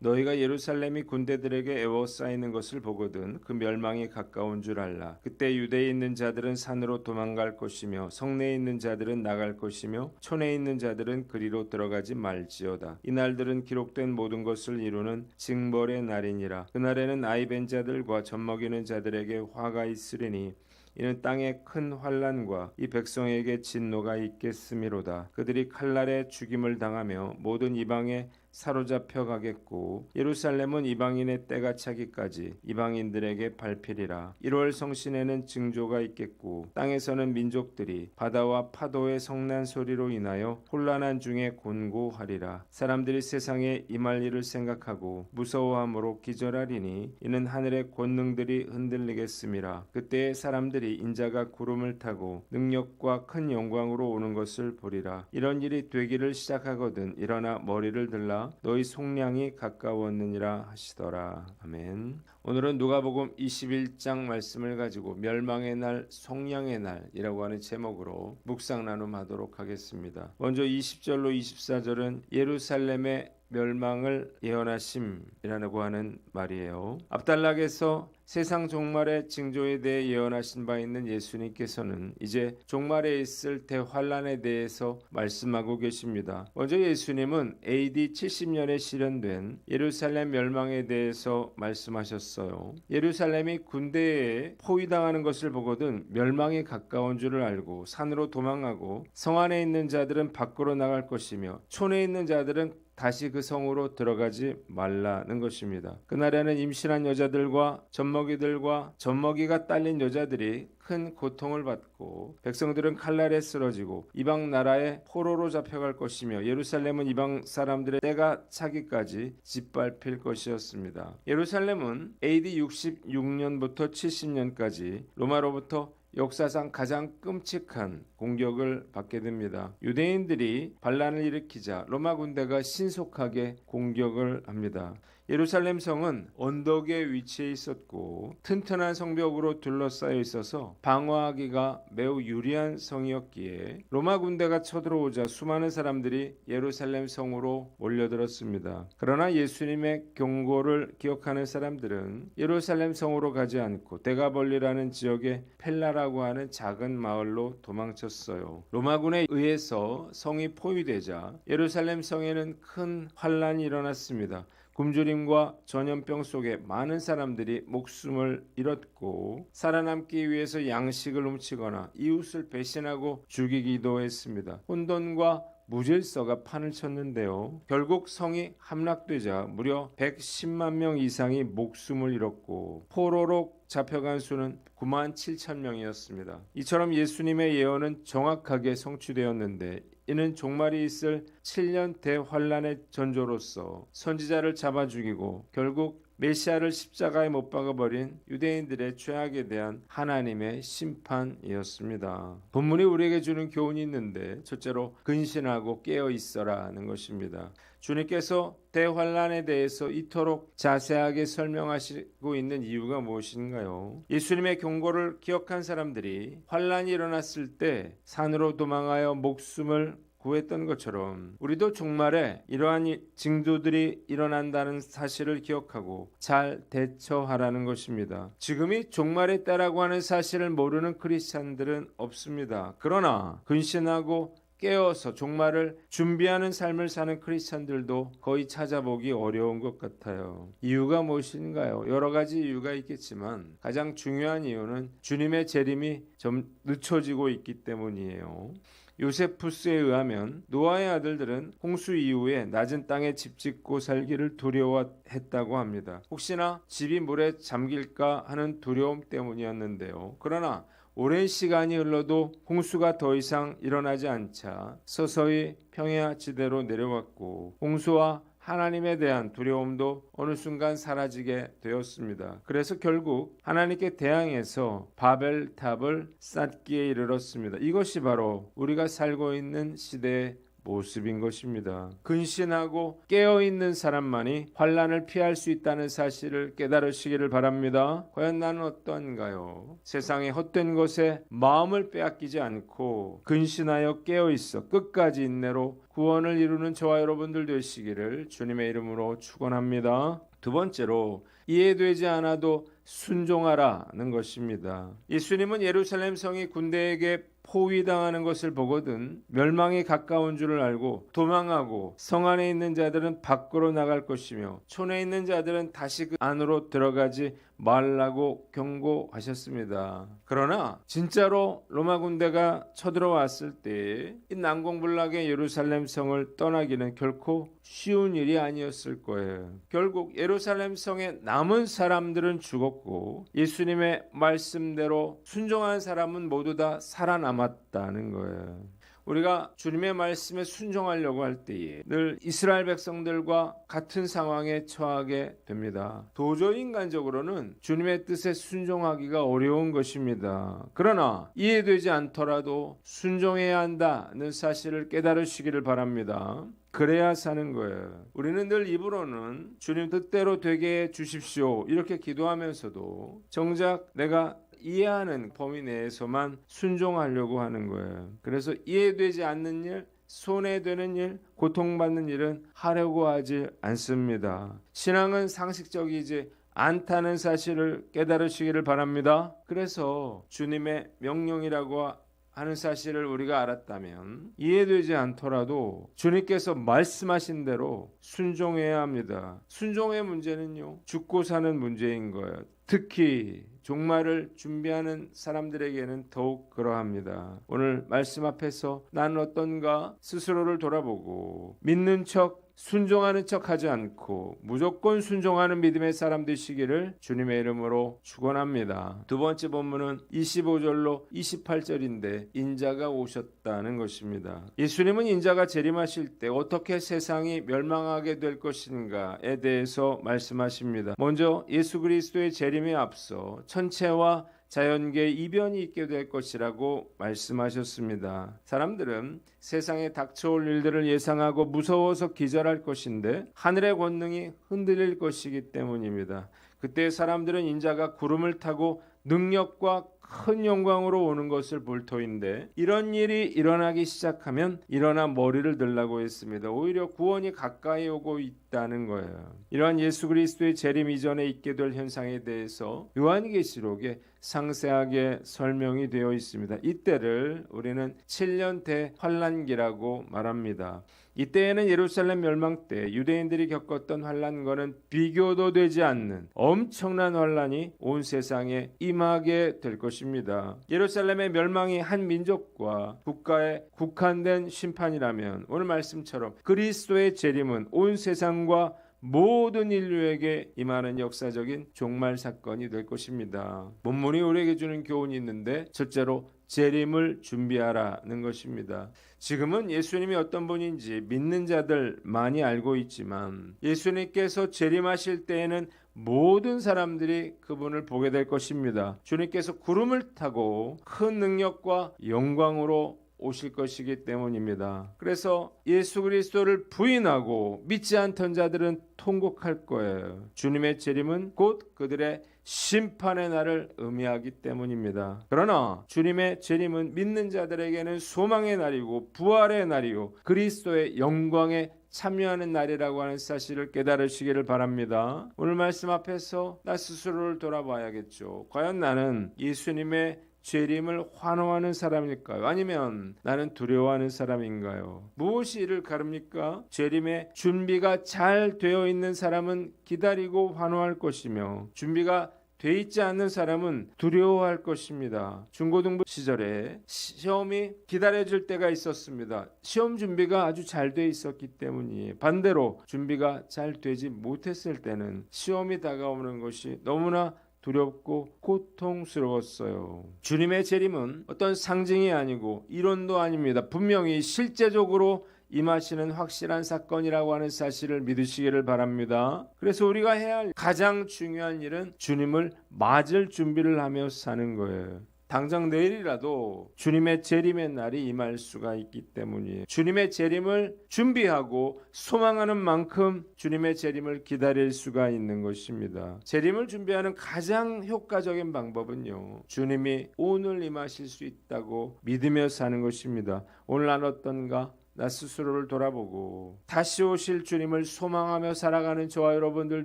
너희가 예루살렘이 군대들에게 에워싸이는 것을 보거든 그 멸망이 가까운 줄 알라. 그때 유대에 있는 자들은 산으로 도망갈 것이며 성내에 있는 자들은 나갈 것이며 촌에 있는 자들은 그리로 들어가지 말지어다. 이 날들은 기록된 모든 것을 이루는 징벌의 날이니라. 그날에는 아이 벤 자들과 젖먹이는 자들에게 화가 있으리니 이는 땅에 큰 환난과 이 백성에게 진노가 있겠음이로다. 그들이 칼날에 죽임을 당하며 모든 이방에 사로잡혀 가겠고 예루살렘은 이방인의 때가 차기까지 이방인들에게 밟히리라. 1월 성신에는 징조가 있겠고 땅에서는 민족들이 바다와 파도의 성난 소리로 인하여 혼란한 중에 곤고하리라. 사람들이 세상에 임할 일을 생각하고 무서워함으로 기절하리니 이는 하늘의 권능들이 흔들리겠음이라. 그때에 사람들이 인자가 구름을 타고 능력과 큰 영광으로 오는 것을 보리라. 이런 일이 되기를 시작하거든 일어나 머리를 들라 너희 속량이 가까웠느니라 하시더라. 아멘. 오늘은 누가복음 21장 말씀을 가지고 멸망의 날, 속량의 날이라고 하는 제목으로 묵상 나눔하도록 하겠습니다. 먼저 20절로 24절은 예루살렘의 멸망을 예언하심이라고 하는 말이에요. 앞단락에서 세상 종말의 징조에 대해 예언하신 바 있는 예수님께서는 이제 종말에 있을 대환란에 대해서 말씀하고 계십니다. 먼저 예수님은 AD 70년에 실현된 예루살렘 멸망에 대해서 말씀하셨어요. 예루살렘이 군대에 포위당하는 것을 보거든 멸망이 가까운 줄을 알고 산으로 도망하고 성 안에 있는 자들은 밖으로 나갈 것이며 촌에 있는 자들은 다시 그 성으로 들어가지 말라는 것입니다. 그날에는 임신한 여자들과 젖먹이들과 젖먹이가 딸린 여자들이 큰 고통을 받고 백성들은 칼날에 쓰러지고 이방 나라의 포로로 잡혀갈 것이며 예루살렘은 이방 사람들의 때가 차기까지 짓밟힐 것이었습니다. 예루살렘은 AD 66년부터 70년까지 로마로부터 역사상 가장 끔찍한 공격을 받게 됩니다. 유대인들이 반란을 일으키자 로마 군대가 신속하게 공격을 합니다. 예루살렘 성은 언덕에 위치해 있었고 튼튼한 성벽으로 둘러싸여 있어서 방어하기가 매우 유리한 성이었기에 로마 군대가 쳐들어오자 수많은 사람들이 예루살렘 성으로 몰려들었습니다. 그러나 예수님의 경고를 기억하는 사람들은 예루살렘 성으로 가지 않고 데가벌리라는 지역의 펠라라고 하는 작은 마을로 도망쳤어요. 로마군에 의해서 성이 포위되자 예루살렘 성에는 큰 환란이 일어났습니다. 굶주림과 전염병 속에 많은 사람들이 목숨을 잃었고 살아남기 위해서 양식을 훔치거나 이웃을 배신하고 죽이기도 했습니다. 혼돈과 무질서가 판을 쳤는데요. 결국 성이 함락되자 무려 110만 명 이상이 목숨을 잃었고 포로로 잡혀간 수는 9만 7천 명이었습니다. 이처럼 예수님의 예언은 정확하게 성취되었는데 이는 종말이 있을 7년 대환란의 전조로서 선지자를 잡아 죽이고 결국 메시아를 십자가에 못 박아버린 유대인들의 죄악에 대한 하나님의 심판이었습니다. 본문이 우리에게 주는 교훈이 있는데 첫째로 근신하고 깨어 있어라는 것입니다. 주님께서 대환란에 대해서 이토록 자세하게 설명하시고 있는 이유가 무엇인가요? 예수님의 경고를 기억한 사람들이 환란이 일어났을 때 산으로 도망하여 목숨을 구했던 것처럼 우리도 종말에 이러한 징조들이 일어난다는 사실을 기억하고 잘 대처하라는 것입니다. 지금이 종말의 때라고 하는 사실을 모르는 크리스찬들은 없습니다. 그러나 근신하고 깨어서 종말을 준비하는 삶을 사는 크리스찬들도 거의 찾아보기 어려운 것 같아요. 이유가 무엇인가요? 여러 가지 이유가 있겠지만 가장 중요한 이유는 주님의 재림이 좀 늦춰지고 있기 때문이에요. 요세푸스에 의하면 노아의 아들들은 홍수 이후에 낮은 땅에 집 짓고 살기를 두려워했다고 합니다. 혹시나 집이 물에 잠길까 하는 두려움 때문이었는데요. 그러나 오랜 시간이 흘러도 홍수가 더 이상 일어나지 않자 서서히 평야지대로 내려왔고 홍수와 하나님에 대한 두려움도 어느 순간 사라지게 되었습니다. 그래서 결국 하나님께 대항해서 바벨탑을 쌓기에 이르렀습니다. 이것이 바로 우리가 살고 있는 시대의 모습인 것입니다. 근신하고 깨어있는 사람만이 환난을 피할 수 있다는 사실을 깨달으시기를 바랍니다. 과연 나는 어떠한가요? 세상의 헛된 것에 마음을 빼앗기지 않고 근신하여 깨어있어 끝까지 인내로 구원을 이루는 저와 여러분들 되시기를 주님의 이름으로 축원합니다. 두 번째로 이해되지 않아도 순종하라는 것입니다. 예수님은 예루살렘 성이 군대에게 포위당하는 것을 보거든 멸망이 가까운 줄을 알고 도망하고 성 안에 있는 자들은 밖으로 나갈 것이며 촌에 있는 자들은 다시 그 안으로 들어가지 말라고 경고하셨습니다. 그러나 진짜로 로마 군대가 쳐들어왔을 때 이 난공불락의 예루살렘 성을 떠나기는 결코 쉬운 일이 아니었을 거예요. 결국 예루살렘 성에 남은 사람들은 죽었고 예수님의 말씀대로 순종한 사람은 모두 다 살아남았다는 거예요. 우리가 주님의 말씀에 순종하려고 할 때에 늘 이스라엘 백성들과 같은 상황에 처하게 됩니다. 도저히 인간적으로는 주님의 뜻에 순종하기가 어려운 것입니다. 그러나 이해되지 않더라도 순종해야 한다는 사실을 깨달으시기를 바랍니다. 그래야 사는 거예요. 우리는 늘 입으로는 주님 뜻대로 되게 해 주십시오 이렇게 기도하면서도 정작 내가 이해하는 범위 내에서만 순종하려고 하는 거예요. 그래서 이해되지 않는 일, 손해되는 일, 고통받는 일은 하려고 하지 않습니다. 신앙은 상식적이지 않다는 사실을 깨달으시기를 바랍니다. 그래서 주님의 명령이라고 하는 사실을 우리가 알았다면 이해되지 않더라도 주님께서 말씀하신 대로 순종해야 합니다. 순종의 문제는요, 죽고 사는 문제인 거예요. 특히 종말을 준비하는 사람들에게는 더욱 그러합니다. 오늘 말씀 앞에서 나는 어떤가 스스로를 돌아보고 믿는 척 순종하는 척 하지 않고 무조건 순종하는 믿음의 사람 되시기를 주님의 이름으로 축원합니다. 두 번째 본문은 25절로 28절인데 인자가 오셨다는 것입니다. 예수님은 인자가 재림하실 때 어떻게 세상이 멸망하게 될 것인가에 대해서 말씀하십니다. 먼저 예수 그리스도의 재림에 앞서 천체와 자연계의 이변이 있게 될 것이라고 말씀하셨습니다. 사람들은 세상에 닥쳐올 일들을 예상하고 무서워서 기절할 것인데 하늘의 권능이 흔들릴 것이기 때문입니다. 그때 사람들은 인자가 구름을 타고 능력과 큰 영광으로 오는 것을 볼 터인데 이런 일이 일어나기 시작하면 일어나 머리를 들라고 했습니다. 오히려 구원이 가까이 오고 있다는 거예요. 이러한 예수 그리스도의 재림 이전에 있게 될 현상에 대해서 요한계시록에 상세하게 설명이 되어 있습니다. 이때를 우리는 7년 대환란기라고 말합니다. 이때에는 예루살렘 멸망 때 유대인들이 겪었던 환란과는 비교도 되지 않는 엄청난 환란이 온 세상에 임하게 될 것입니다. 예루살렘의 멸망이 한 민족과 국가에 국한된 심판이라면 오늘 말씀처럼 그리스도의 재림은 온 세상과 모든 인류에게 임하는 역사적인 종말 사건이 될 것입니다. 본문이 우리에게 주는 교훈이 있는데 첫째로 재림을 준비하라는 것입니다. 지금은 예수님이 어떤 분인지 믿는 자들 많이 알고 있지만 예수님께서 재림하실 때에는 모든 사람들이 그분을 보게 될 것입니다. 주님께서 구름을 타고 큰 능력과 영광으로 오실 것이기 때문입니다. 그래서 예수 그리스도를 부인하고 믿지 않던 자들은 통곡할 거예요. 주님의 재림은 곧 그들의 심판의 날을 의미하기 때문입니다. 그러나 주님의 재림은 믿는 자들에게는 소망의 날이고 부활의 날이요 그리스도의 영광에 참여하는 날이라고 하는 사실을 깨달으시기를 바랍니다. 오늘 말씀 앞에서 나 스스로를 돌아봐야겠죠. 과연 나는 예수님의 재림을 환호하는 사람일까요? 아니면 나는 두려워하는 사람인가요? 무엇이 이를 가릅니까? 재림의 준비가 잘 되어 있는 사람은 기다리고 환호할 것이며 준비가 돼 있지 않는 사람은 두려워할 것입니다. 중고등부 시절에 시험이 기다려질 때가 있었습니다. 시험 준비가 아주 잘 돼 있었기 때문이에요. 반대로 준비가 잘 되지 못했을 때는 시험이 다가오는 것이 너무나 두렵고 고통스러웠어요. 주님의 재림은 어떤 상징이 아니고 이론도 아닙니다. 분명히 실제적으로 임하시는 확실한 사건이라고 하는 사실을 믿으시기를 바랍니다. 그래서 우리가 해야 할 가장 중요한 일은 주님을 맞을 준비를 하며 사는 거예요. 당장 내일이라도 주님의 재림의 날이 임할 수가 있기 때문이에요. 주님의 재림을 준비하고 소망하는 만큼 주님의 재림을 기다릴 수가 있는 것입니다. 재림을 준비하는 가장 효과적인 방법은요, 주님이 오늘 임하실 수 있다고 믿으며 사는 것입니다. 오늘 난 어떤가? 나 스스로를 돌아보고 다시 오실 주님을 소망하며 살아가는 저와 여러분들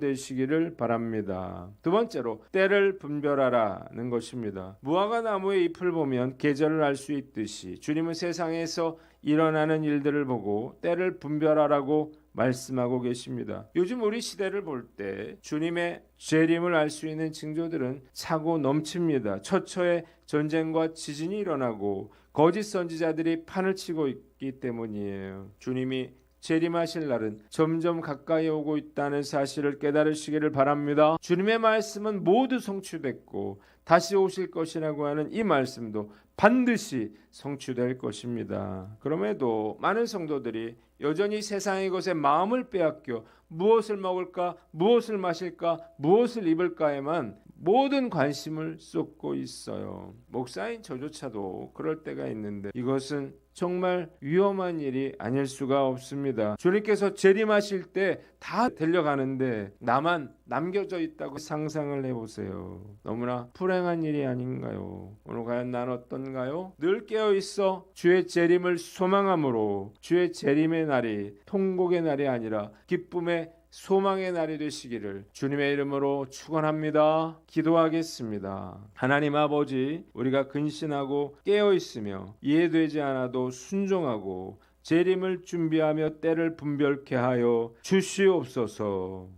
되시기를 바랍니다. 두 번째로 때를 분별하라는 것입니다. 무화과 나무의 잎을 보면 계절을 알 수 있듯이 주님은 세상에서 일어나는 일들을 보고 때를 분별하라고 말씀하고 계십니다. 요즘 우리 시대를 볼 때 주님의 재림을 알 수 있는 징조들은 차고 넘칩니다. 처처에 전쟁과 지진이 일어나고 거짓 선지자들이 판을 치고 있기 때문이에요. 주님이 재림하실 날은 점점 가까이 오고 있다는 사실을 깨달으시기를 바랍니다. 주님의 말씀은 모두 성취됐고 다시 오실 것이라고 하는 이 말씀도 반드시 성취될 것입니다. 그럼에도 많은 성도들이 여전히 세상의 것에 마음을 빼앗겨 무엇을 먹을까, 무엇을 마실까, 무엇을 입을까에만 모든 관심을 쏟고 있어요. 목사인 저조차도 그럴 때가 있는데 이것은 정말 위험한 일이 아닐 수가 없습니다. 주님께서 재림하실 때 다 데려가는데 나만 남겨져 있다고 상상을 해보세요. 너무나 불행한 일이 아닌가요? 오늘 과연 난 어떤가요? 늘 깨어있어 주의 재림을 소망함으로 주의 재림의 날이 통곡의 날이 아니라 기쁨의 소망의 날이 되시기를 주님의 이름으로 축원합니다. 기도하겠습니다. 하나님 아버지, 우리가 근신하고 깨어있으며 이해되지 않아도 순종하고 재림을 준비하며 때를 분별케 하여 주시옵소서.